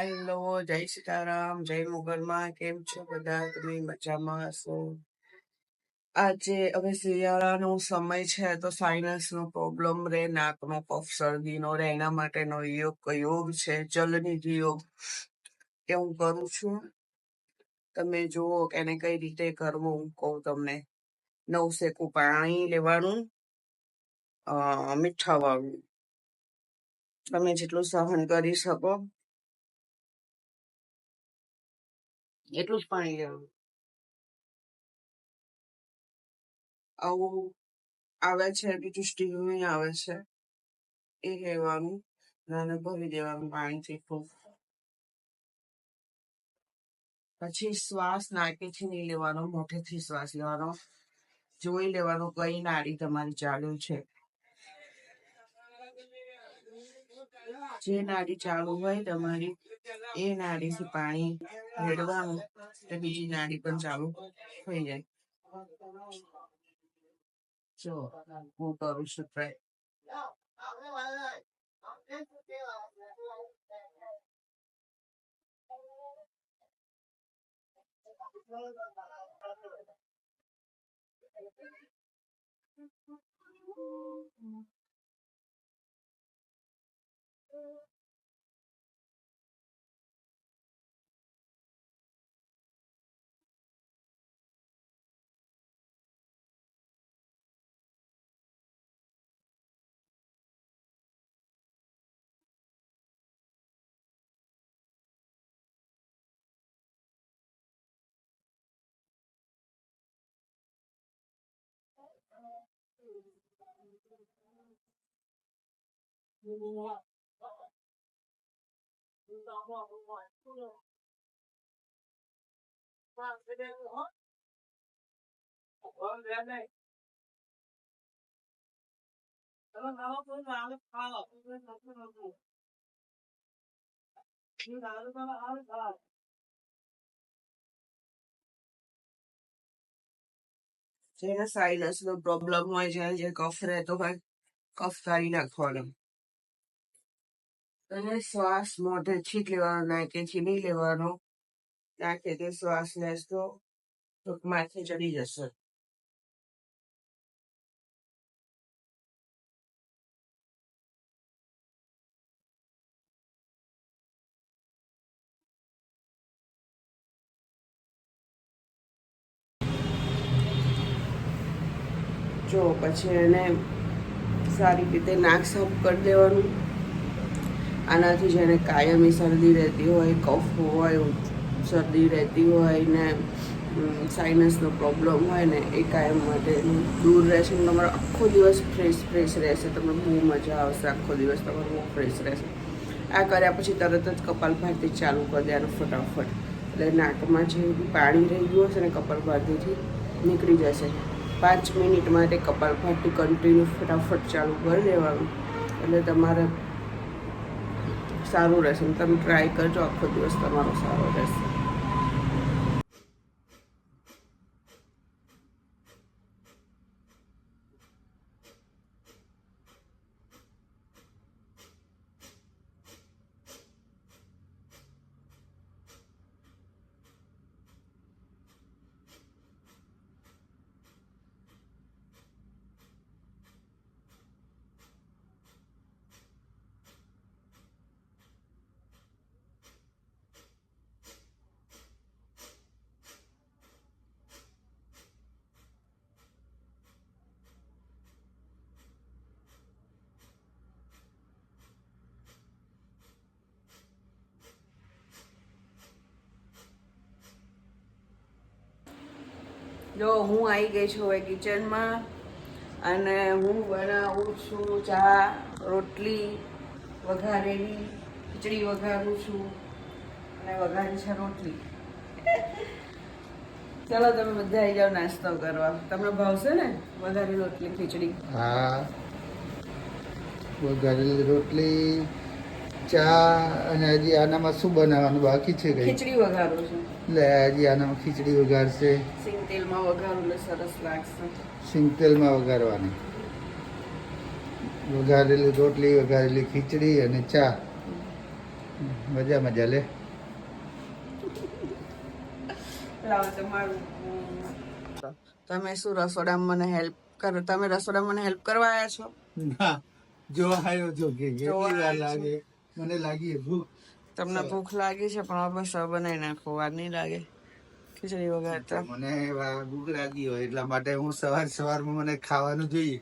Hello, જય સીતારામ, જય મોગલમાં. કેમ છો બધા? તમે મજામાં હશો? આજે હવે શિયાળાનો સમય છે તો સાઇનસ નો પ્રોબ્લેમ રે, નાકનો કફ શરદીનો રે, એના માટેનો યોગ છે જલનિધિ યોગ કે હું કરું છું. તમે જુઓ કે એને કઈ રીતે કરવું. હું કહું તમને. નવસેકું પાણી લેવાનું, મીઠા વાળું, તમે જેટલું સહન કરી શકો એટલું જ પાણી લેવાનું. આવું આવે છે, બીજું સ્ટીલનું આવે છે, એ લેવાનું અને ભરી દેવાનું પાણીથી ખૂબ. પછી શ્વાસ નાકેથી નહીં લેવાનો, મોઢેથી શ્વાસ લેવાનો. જોઈ લેવાનું કઈ નાડી તમારી ચાલુ છે. જે નાડી ચાલુ હોય તમારી, એ નાડીથી પાણી રેડવાનું, તો બીજી નાડી પણ ચાલુ થઈ જાય. જો હું કરું છું ટ્રાય. જેને સાઇનસ નો પ્રોબ્લેમ હોય, જ્યાં જે કફ રહેતો હોય, કફ કાઢી નાખવાનો. અને શ્વાસ મોઢેથી જ લેવાનો, નાકેથી નહીં લેવાનો. નાકેથી શ્વાસ લેશો તો માથે ચડી જશે. જો પછી એને સારી રીતે નાક સાફ કરી દેવાનું. આનાથી જેને કાયમી શરદી રહેતી હોય, કફ હોય, શરદી રહેતી હોય ને સાઇનસનો પ્રોબ્લેમ હોય ને, એ કાયમ માટે દૂર રહેશે. તમારો આખો દિવસ ફ્રેશ રહેશે. તમને બહુ મજા આવશે. આખો દિવસ તમારો બહુ ફ્રેશ રહેશે. આ કર્યા પછી તરત જ કપાલભાતી ચાલુ કરી દેવાનું ફટાફટ. એટલે નાકમાં જે પાણી રહી ગયું હશે ને, કપાલભાતીથી નીકળી જશે. 5 મિનિટ માટે કપાલભાતી કન્ટિન્યુ ફટાફટ ચાલુ કરી દેવાનું. એટલે તમારે સારું રહેશે. તમે ટ્રાય કરજો, આખો દિવસ તમારો સારો રહેશે. જો હું આવી ગઈ છું હવે કિચનમાં, અને હું બનાવું છું ચા, રોટલી વઘારેલી, ખીચડી વઘારું છું અને વઘારી છે રોટલી. ચાલો તમે બધા આવી જાઓ નાસ્તો કરવા. તમને ભાવશે ને વઘારેલી રોટલી ખીચડી? હા, વઘારેલી રોટલી, ચા. અને હજી આનામાં શું બનાવવાનું બાકી છે? ખીચડી વઘારું છું. એટલે હજી આનામાં ખીચડી વઘારશે. સિંગ તેલમાં વઘારું એટલે સરસ લાગશે. સિંગ તેલમાં વઘારવાની. વઘારેલી રોટલી, વઘારેલી ખીચડી અને ચા. મજા મજા લે. લાવો તમારું. તમે શું રસોડામાં મને હેલ્પ કરો? તમે રસોડામાં મને હેલ્પ કરવા આવ્યા છો? ના, જોવા આવ્યો છો કે જોવા કેટલી વાર આવ્યો લાગે. મને લાગી ભૂખ. તમને ભૂખ લાગી છે પણ હવે બસ હવે બનાવી નાખો, વાર નહીં લાગે. ખીચડી વગાડતા મને ભૂખ લાગી હોય એટલા માટે હું સવારમાં મને ખાવાનું જોઈએ.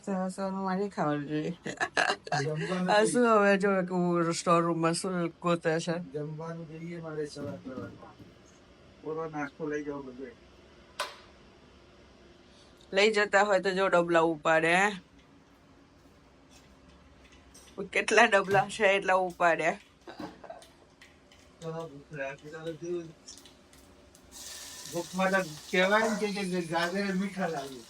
સવારનું મારી ખાવાનું જોઈએ. જમવાનું આ જોઈએ. શું હવે જો કે હું સ્ટોર રૂમમાં શું ગોતે છે. જમવાનું જોઈએ મારે સવારમાં. પૂરો નાસ્તો લઈ જાવ બધે. લઈ જતા હોય તો જો ડબલા ઉપાડે. કેટલા ડબલા છે એટલા ઉપાડ્યા. ભૂખ લાગી તો ભૂખ માટે કહેવાય ને કે ગાજર મીઠા લાગે.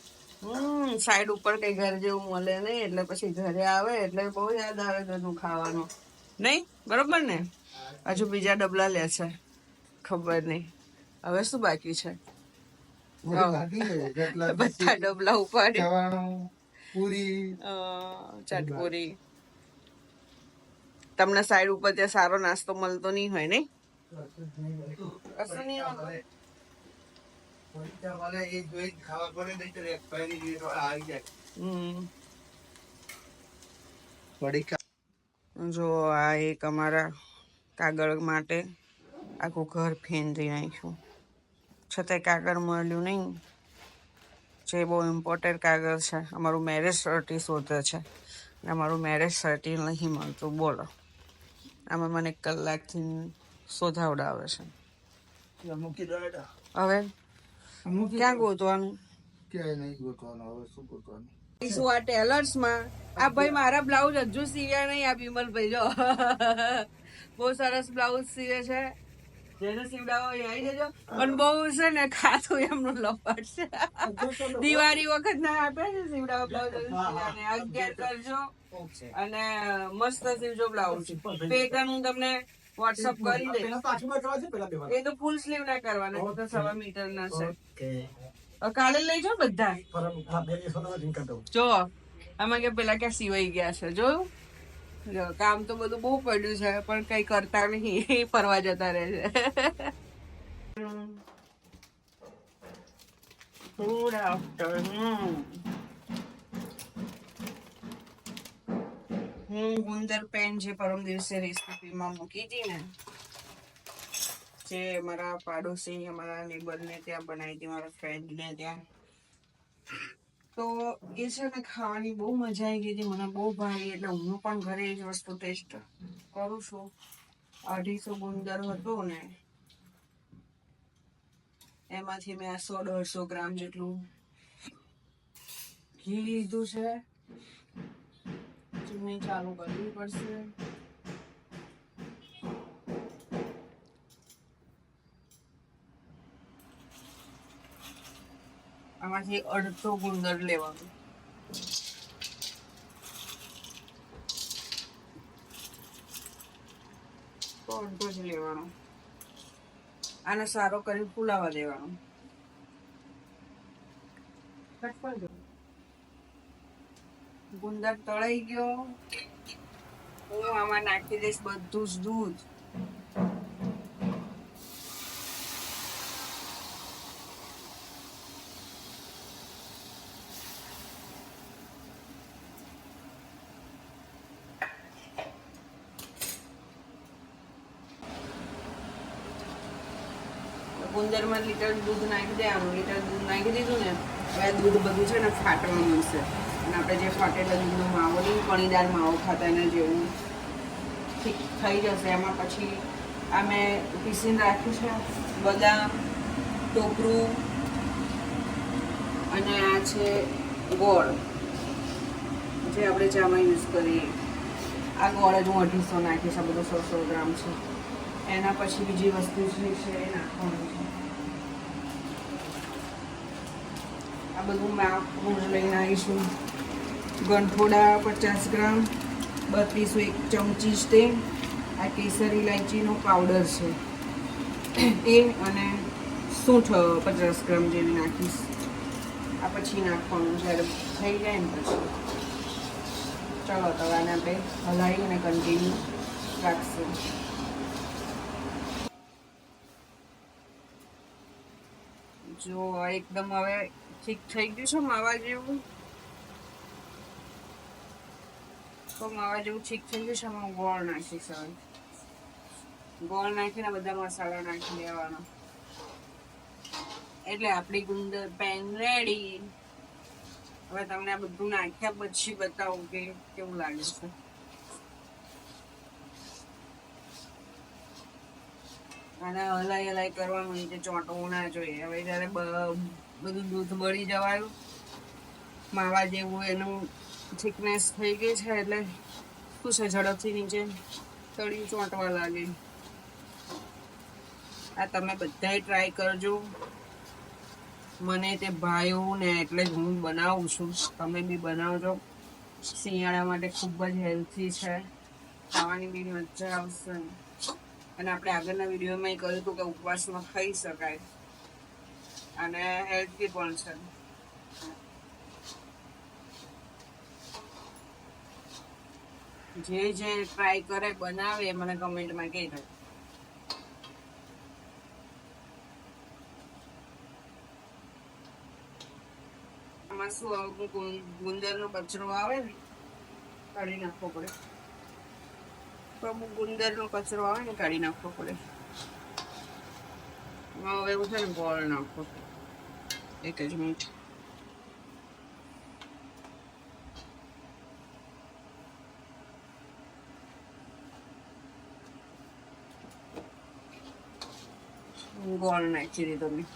સાઈડ ઉપર કઈ ઘર જેવું મળે નહીં એટલે પછી ઘરે આવે એટલે બહુ યાદ આવે ઘરનું ખાવાનું. નહીં બરોબર ને? હજુ બીજા ડબલા લે છે, ખબર નહીં હવે શું બાકી છે. બધા ડબલા ઉપાડે. પૂરી, ચાટપુરી. તમને સાઈડ ઉપર ત્યાં સારો નાસ્તો મળતો નહીં હોય નહીં? કશું નહીં હોતું. જો આ એક અમારા કાગળ માટે આખું ઘર ફેંદી નાખ્યું, છતાંય કાગળ મળ્યું નહીં. જે બહુ ઇમ્પોર્ટન્ટ કાગળ છે. અમારું મેરેજ સર્ટી શોધે છે અને અમારું મેરેજ સર્ટી નહીં મળતું. બોલો, આમાં મને કલાકથી શોધાવડાવે છે. હવે ક્યાં ગોતવાનું? ક્યાંય નહીં ગોતવાનું. હવે શું ગોતવાનું? શું આ ટેલર્સમાં આ ભાઈ મારા બ્લાઉઝ હજુ સીવ્યા નહીં. આ વિમલભાઈ જો બહુ સરસ બ્લાઉઝ સીવે છે. જેને સીવડાવો એ આવી જજો. પણ બહુ છે ને ખાતું એમનું લપટ છે. દિવાળી વખત ના આપે છે સીવડાવો બ્લાઉઝ, 11 કરજો અને મસ્ત સીવજો બ્લાઉઝ. પેટર્ન હું તમને વોટ્સઅપ કરી દઈશ. એ તો ફૂલ સ્લીવ ના કરવાના, તો 1.25 મીટર ના છે. કાલે લઈ જાઓ બધા. જો આમાં કે પેલા ક્યાં સિવાઈ ગયા છે. જોયું? કામ તો બધું બહુ પડ્યું છે પણ કઈ કરતા નહીં, ફરવા જતા રહે છે. Good afternoon. હું ગુંદર પેન જે પરમ દિવસે રેસીપીમાં મૂકી હતી ને, જે મારા પાડોશી અમારા નેબરને ત્યાં બનાવી હતી, મારા ફ્રેન્ડને ત્યાં, તો એ છે ને ખાવાની બહુ મજા આવી ગઈ હતી. મને બહુ ભાવી એટલે હું પણ ઘરે એ જ વસ્તુ ટેસ્ટ કરું છું. 250 ગુંદર હતું ને એમાંથી મેં 100-150 ગ્રામ જેટલું ઘી લીધું છે. ચીમની ચાલુ કરવી પડશે. આમાંથી અડધો ગુંદર લેવાનું. તો અડધો જ લેવાનો. આને સારો કરી ફૂલાવા દેવાનો. ગુંદર તળાઈ ગયો. હું આમાં નાખી દઈશ બધું જ દૂધ. ગુંદરમાં લીટર દૂધ નાખી દેવાનું. લીટર દૂધ નાખી દીધું ને, હવે દૂધ બધું છે ને ફાટવા મળશે. અને આપણે જે ફાટેલા દૂધનો માવો નહીં, કણીદાર માવો ખાતા એના જેવું ઠીક થઈ જશે. એમાં પછી આ મેં પીસીને રાખ્યું છે બદામ, ટોપરું અને આ છે ગોળ જે આપણે ચામાં યુઝ કરીએ. આ ગોળ જ હું 250 નાખીશ. આ બધું 100 ગ્રામ છે. એના પછી બીજી વસ્તુ જે છે એ નાખવાનું છે. આ બધું હું લઈને આવીશું. ગંઠોડા 50 ગ્રામ, 32 1 ચમચી છે. આ કેસર ઇલાયચીનો પાવડર છે એ, અને સૂંઠ 50 ગ્રામ જેવી નાખીશ. આ પછી નાખવાનું જ્યારે થઈ જાય ને પછી. ચલો તો આને આપણે હલાવી અને કન્ટિન્યુ રાખશે. જો એકદમ હવે ઠીક થઈ ગયું છે માવા જેવું. તો માવા જેવું ઠીક થઈ ગયું છે. હું ગોળ નાખીશ. હવે ગોળ નાખીને બધા મસાલા નાખી દેવાના. એટલે આપણી ગુંદર પેન રેડી. હવે તમને આ બધું નાખ્યા પછી બતાવું કે કેવું લાગે છે. અને હલાઈ કરવાનું, નીચે ચોંટવું ના જોઈએ. હવે જયારે બધું દૂધ બળી જવાયું, માવા જેવું એનું થિકનેસ થઈ ગઈ છે, એટલે શું છે ઝડપથી નીચે તળિયું ચોંટવા લાગે. આ તમે બધાય ટ્રાય કરજો. મને તે ભાઈઓ ને એટલે જ હું બનાવું છું. તમે બી બનાવજો. શિયાળા માટે ખૂબ જ હેલ્થી છે. ખાવાની બી મજા આવશે. અને આપણે આગળના વિડીયોમાં કહ્યું હતું કે ઉપવાસમાં ખાઈ શકાય અને હેલ્થી પણ છે. જે ટ્રાય કરે બનાવે મને કમેન્ટમાં કહેજો. આમાં શું ગુંદરનો કચરો આવે ને કાઢી નાખવો પડે. તો અમુક ગુંદરનો કચરો આવે ને કાઢી નાખવો પડે. હવે એવું છે ને ગોળ નાખો. એક જ મિનિટ. ગોળ નાખી દીધો મેં.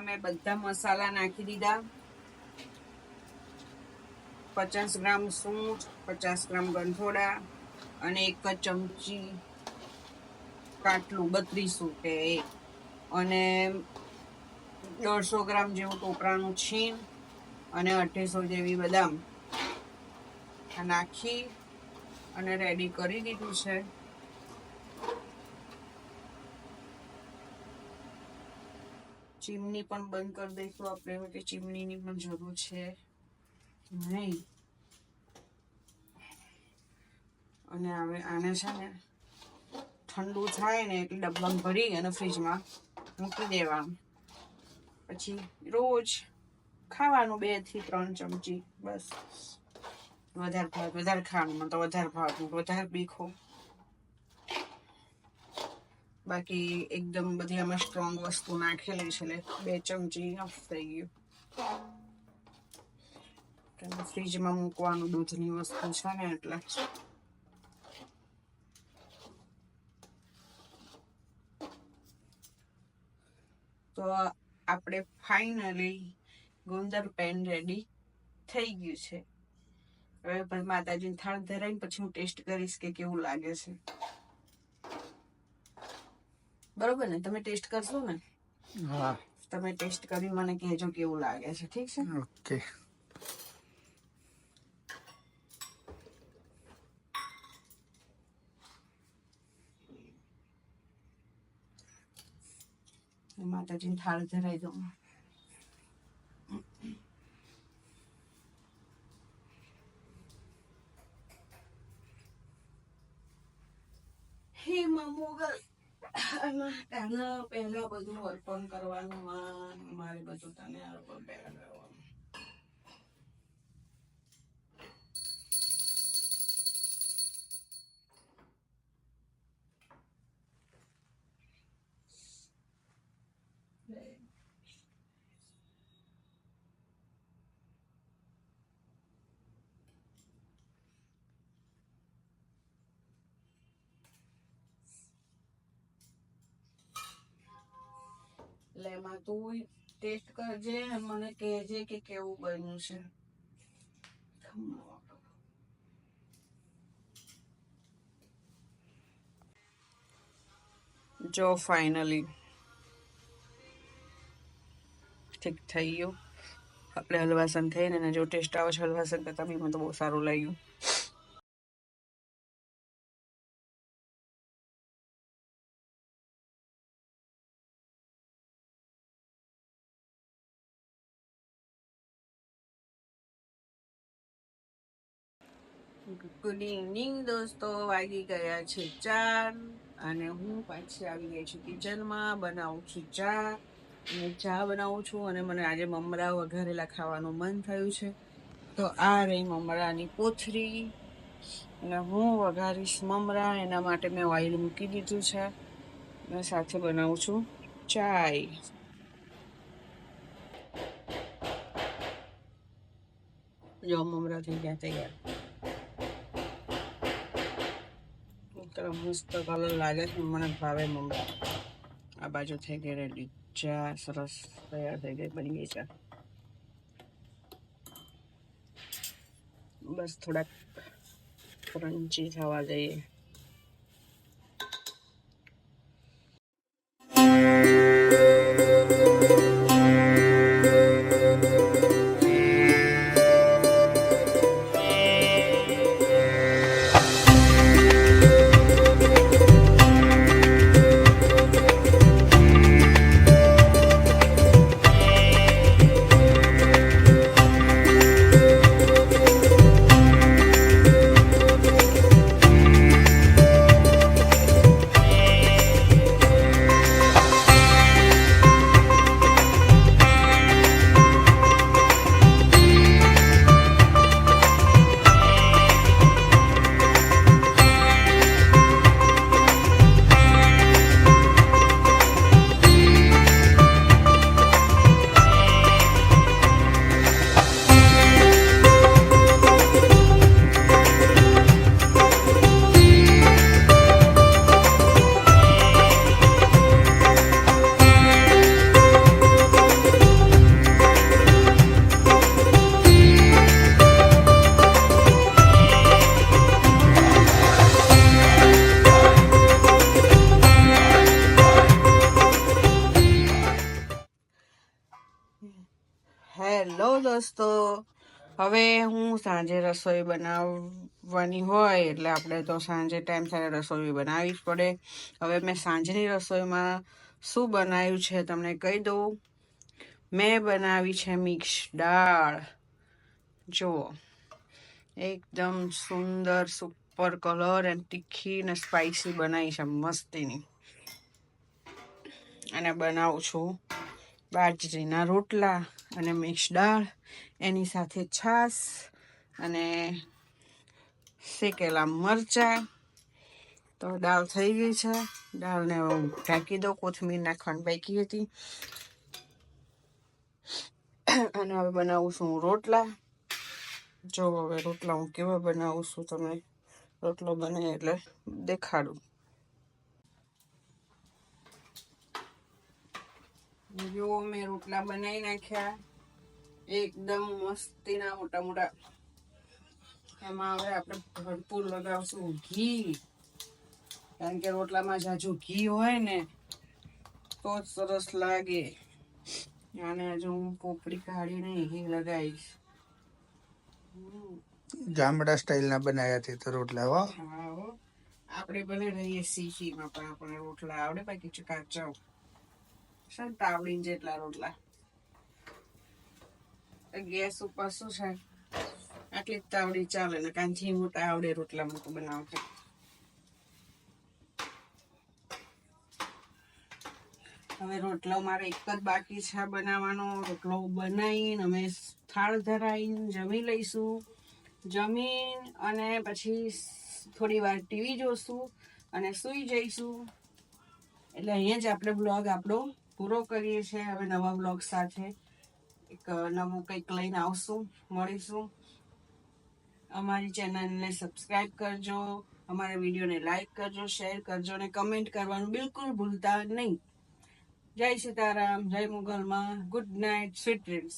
મેં બધા મસાલા નાખી દીધા. 50 ગ્રામ સૂંઠ, 50 ગ્રામ ગંઠોડા અને 1 જ ચમચી કાટલું 32 કે અને 150 ગ્રામ જેવું ટોપરાનું છીણ અને 800 જેવી બદામ નાખી અને રેડી કરી દીધું છે. ચીમની પણ બંધ કરી દઈશું આપણે, કે ચીમનીની પણ જરૂર છે નહીં. અને હવે આને છે ને ઠંડુ થાય ને એટલે ડબ્બામાં ભરી અને ફ્રીજમાં મૂકી દેવાનું. પછી રોજ ખાવાનું 2 થી 3 ચમચી બસ. વધારે ખાવાનું, મને તો વધારે ભાવતું, વધારે બીખો. બાકી એકદમ બધી આમાં સ્ટ્રોંગ વસ્તુ નાખેલી છે એટલે 2 ચમચી ઓફ થઈ ગયું. ફ્રીજમાં મૂકવાનું દૂધની વસ્તુ છે ને એટલે. તો આપણે ફાઇનલી ગુંદર પેન રેડી થઈ ગયું છે. હવે ભાઈ માતાજીને થાળ ધરાઈને પછી હું ટેસ્ટ કરીશ કે કેવું લાગે છે. બરોબર ને? તમે ટેસ્ટ કરશો ને? હા. તમે ટેસ્ટ કરી મને કહેજો કેવું લાગે છે. ઠીક છે? ઓકે. માતાજીને થાળ ધરાઈ દઉં. હે મોગલ, પહેલા બધું અર્પણ કરવાનું. મારે બધું તને અર્પણ પહેલા કરવાનું. એટલે એમાં તું ટેસ્ટ કરજે, મને કહેજે કે કેવું બન્યું છે. જો ફાઇનલી ઠીક થઈ ગયું. આપણે હલવાસન થઈને અને જો ટેસ્ટ આવે છે હલવાસન કરતાં બી મને તો બહુ સારું લાગ્યું. ગુડ ઇવનિંગ દોસ્તો, વાગી ગયા છે 4 અને હું પાછી આવી ગઈ છું કિચનમાં. બનાવું છું ચા અને ચા બનાવું છું અને મને આજે મમરા વઘારેલા ખાવાનું મન થયું છે. તો આ રહી મમરાની કોથળી અને હું વઘારીશ મમરા. એના માટે મેં ઓઇલ મૂકી દીધું છે અને સાથે બનાવું છું ચાય. જો મમરા થઈ ગયા તૈયાર. મસ્ત કલર લાગે છે, મને ભાવે મમરા. આ બાજુ થઈ ગઈ રેડી ચા, સરસ તૈયાર થઈ ગઈ, બની ગઈ ચા. બસ થોડાક ક્રન્ચી થવા જઈએ. હેલો દોસ્તો, હવે હું સાંજે રસોઈ બનાવવાની હોય એટલે આપણે તો સાંજે ટાઈમ થાય રસોઈ બનાવવી જ પડે. હવે મેં સાંજની રસોઈમાં શું બનાવ્યું છે તમને કહી દઉં. મેં બનાવી છે મિક્સ દાળ. જુઓ, એકદમ સુંદર સુપર કલર અને તીખી ને સ્પાઇસી બનાવી છે મસ્તીની. અને બનાવું છું બાજરીના રોટલા અને મિક્સ દાળ, એની સાથે છાશ અને શેકેલા મરચા. તો દાળ થઈ ગઈ છે. દાળને હું ઢાંકી દઉં, કોથમીર નાખવાની બાકી હતી. અને હવે બનાવું છું રોટલા. જો હવે રોટલા હું કેવા બનાવું છું તમને રોટલો બને એટલે દેખાડું. જો મેં રોટલા બનાવી નાખ્યા એકદમ મસ્તીના મોટા મોટા. એમાં હવે આપણે ભરપૂર લગાવશું ઘી, કારણ કે રોટલામાં જાજુ ઘી હોય ને તો જ સરસ લાગે. અને હજુ હું પોપડી કાઢીને ઘી લગાવીશ. ગામડા સ્ટાઇલના બનાવ્યા છે તો રોટલા. હો આપણે ભલે રહીએ સિટીમાં પણ આપણે રોટલા આવડે. બાકી કાચા તાવડી જેટલા રોટલા. ગેસ ઉપર શું છે, આટલી જ તાવડી ચાલે ને કાંથી મોટા આવડે રોટલા મૂકો બનાવતા. હવે રોટલો મારે એક જ બાકી છે બનાવવાનો. રોટલો બનાવીને અમે થાળ ધરાઈને જમી લઈશું. જમીન અને પછી થોડી વાર ટીવી જોશું અને સૂઈ જઈશું. એટલે અહીંયા જ આપણે બ્લોગ આપણો પૂરો કરીએ છીએ. હવે નવા બ્લોગ સાથે એક નવું કંઈક લઈને આવશું, મળીશું. અમારી ચેનલને સબસ્ક્રાઈબ કરજો, અમારા વિડીયોને લાઈક કરજો, શેર કરજો અને કમેન્ટ કરવાનું બિલકુલ ભૂલતા નહીં. જય સીતારામ, જય મુગલમાં, ગુડ નાઇટ, સ્વીટ ડ્રીમ્સ.